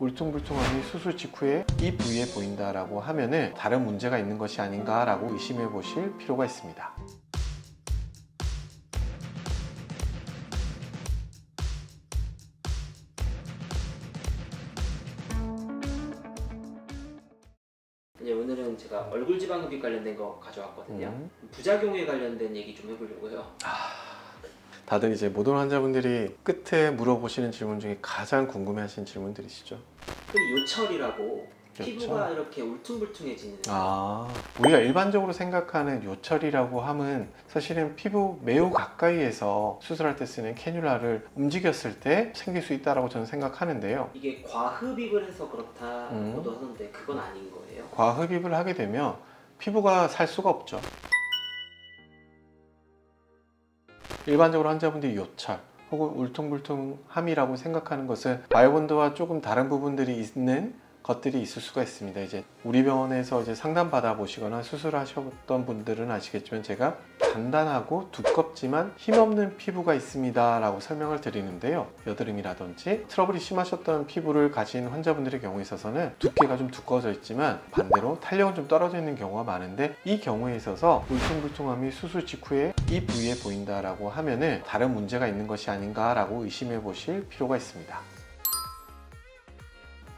울퉁불퉁함이 수술 직후에 이 부위에 보인다라고 하면은 다른 문제가 있는 것이 아닌가라고 의심해 보실 필요가 있습니다. 오늘은 제가 얼굴 지방흡입 관련된 거 가져왔거든요. 부작용에 관련된 얘기 좀 해보려고요. 다들 이제 모든 환자분들이 끝에 물어보시는 질문 중에 가장 궁금해하시는 질문들이시죠. 그 요철이라고 그렇죠. 피부가 이렇게 울퉁불퉁해지는. 우리가 일반적으로 생각하는 요철이라고 함은 사실은 피부 매우 가까이에서 수술할 때 쓰는 캐뉼라를 움직였을 때 생길 수 있다고 저는 생각하는데요. 이게 과흡입을 해서 그렇다고도 하는데 그건 아닌 거예요? 과흡입을 하게 되면 피부가 살 수가 없죠. 일반적으로 환자분들이 요철 혹은 울퉁불퉁함이라고 생각하는 것은 바이오본드와 조금 다른 부분들이 있는 것들이 있을 수가 있습니다. 이제 우리 병원에서 이제 상담 받아 보시거나 수술하셨던 분들은 아시겠지만 제가 단단하고 두껍지만 힘없는 피부가 있습니다 라고 설명을 드리는데요. 여드름이라든지 트러블이 심하셨던 피부를 가진 환자분들의 경우에 있어서는 두께가 좀 두꺼워져 있지만 반대로 탄력은 좀 떨어져 있는 경우가 많은데, 이 경우에 있어서 울퉁불퉁함이 수술 직후에 이 부위에 보인다 라고 하면은 다른 문제가 있는 것이 아닌가 라고 의심해 보실 필요가 있습니다.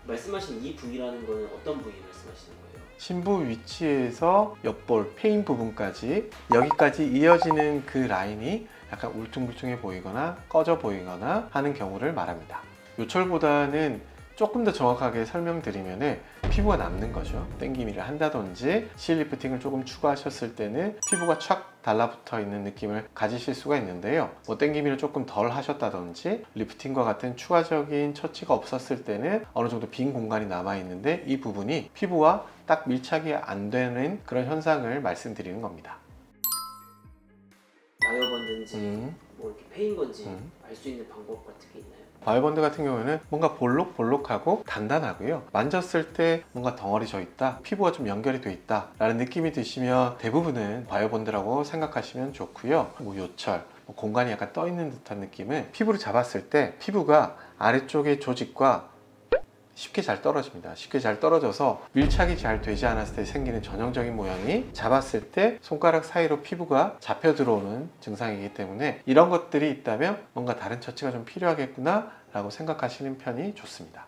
말씀하신 이 부위라는 거는 어떤 부위 말씀하시는 거예요? 심부 위치에서 옆볼, 페인 부분까지 여기까지 이어지는 그 라인이 약간 울퉁불퉁해 보이거나 꺼져 보이거나 하는 경우를 말합니다. 요철보다는 조금 더 정확하게 설명드리면 피부가 남는 거죠. 땡기미를 한다든지 실리프팅을 조금 추가하셨을 때는 피부가 촥 달라붙어 있는 느낌을 가지실 수가 있는데요. 땡기미를 조금 덜 하셨다든지 리프팅과 같은 추가적인 처치가 없었을 때는 어느 정도 빈 공간이 남아 있는데, 이 부분이 피부와 딱 밀착이 안 되는 그런 현상을 말씀드리는 겁니다. 바이오본드인지 뭐 이렇게 페인 건지 알 수 있는 방법 같은 게 있나요? 바이오본드 같은 경우에는 뭔가 볼록볼록하고 단단하고요. 만졌을 때 뭔가 덩어리 져 있다, 피부가 좀 연결이 돼 있다 라는 느낌이 드시면 대부분은 바이오본드라고 생각하시면 좋고요. 요철, 공간이 약간 떠 있는 듯한 느낌은 피부를 잡았을 때 피부가 아래쪽의 조직과 쉽게 잘 떨어집니다. 쉽게 잘 떨어져서 밀착이 잘 되지 않았을 때 생기는 전형적인 모양이 잡았을 때 손가락 사이로 피부가 잡혀 들어오는 증상이기 때문에 이런 것들이 있다면 뭔가 다른 처치가 좀 필요하겠구나 라고 생각하시는 편이 좋습니다.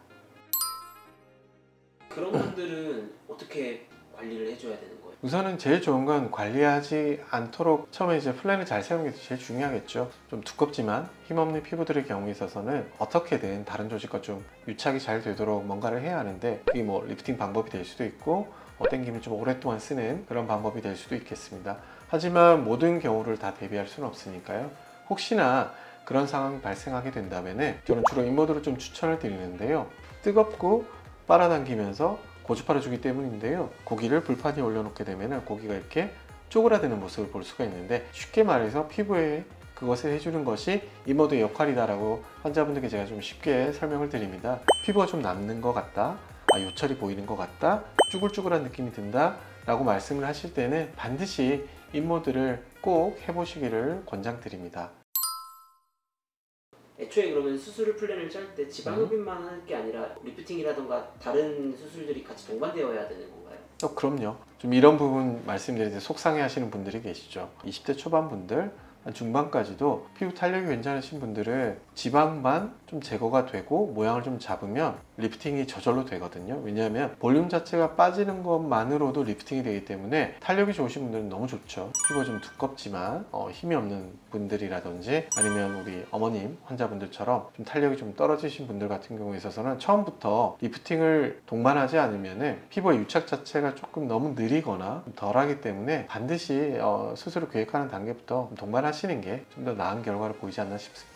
그런 분들은 어떻게 관리를 해줘야 되는 거예요? 우선은 제일 좋은 건 관리하지 않도록 처음에 이제 플랜을 잘 세우는 게 제일 중요하겠죠. 좀 두껍지만 힘없는 피부들의 경우에 있어서는 어떻게든 다른 조직과 좀 유착이 잘 되도록 뭔가를 해야 하는데, 이게 뭐 리프팅 방법이 될 수도 있고 땡김을 좀 오랫동안 쓰는 그런 방법이 될 수도 있겠습니다. 하지만 모든 경우를 다 대비할 수는 없으니까요. 혹시나 그런 상황이 발생하게 된다면 저는 주로 인모드를 좀 추천을 드리는데요. 뜨겁고 빨아당기면서 고주파를 주기 때문인데요. 고기를 불판 위에 올려놓게 되면 고기가 이렇게 쪼그라드는 모습을 볼 수가 있는데, 쉽게 말해서 피부에 그것을 해주는 것이 인모드의 역할이다라고 환자분들께 제가 좀 쉽게 설명을 드립니다. 피부가 좀 남는 것 같다, 요철이 보이는 것 같다, 쭈글쭈글한 느낌이 든다 라고 말씀을 하실 때는 반드시 인모드를 꼭 해보시기를 권장드립니다. 애초에 그러면 수술 플랜을 짤 때 지방흡입만 할 게 아니라 리프팅이라던가 다른 수술들이 같이 동반되어야 되는 건가요? 그럼요. 좀 이런 부분 말씀드릴 때 속상해 하시는 분들이 계시죠. 20대 초반 분들, 중반까지도 피부 탄력이 괜찮으신 분들은 지방만 좀 제거가 되고 모양을 좀 잡으면 리프팅이 저절로 되거든요. 왜냐하면 볼륨 자체가 빠지는 것만으로도 리프팅이 되기 때문에 탄력이 좋으신 분들은 너무 좋죠. 피부가 좀 두껍지만 힘이 없는 분들이라든지 아니면 우리 어머님 환자분들처럼 좀 탄력이 좀 떨어지신 분들 같은 경우에 있어서는 처음부터 리프팅을 동반하지 않으면 피부의 유착 자체가 조금 너무 느리거나 덜하기 때문에 반드시 수술을 계획하는 단계부터 동반하시는 게 좀 더 나은 결과를 보이지 않나 싶습니다.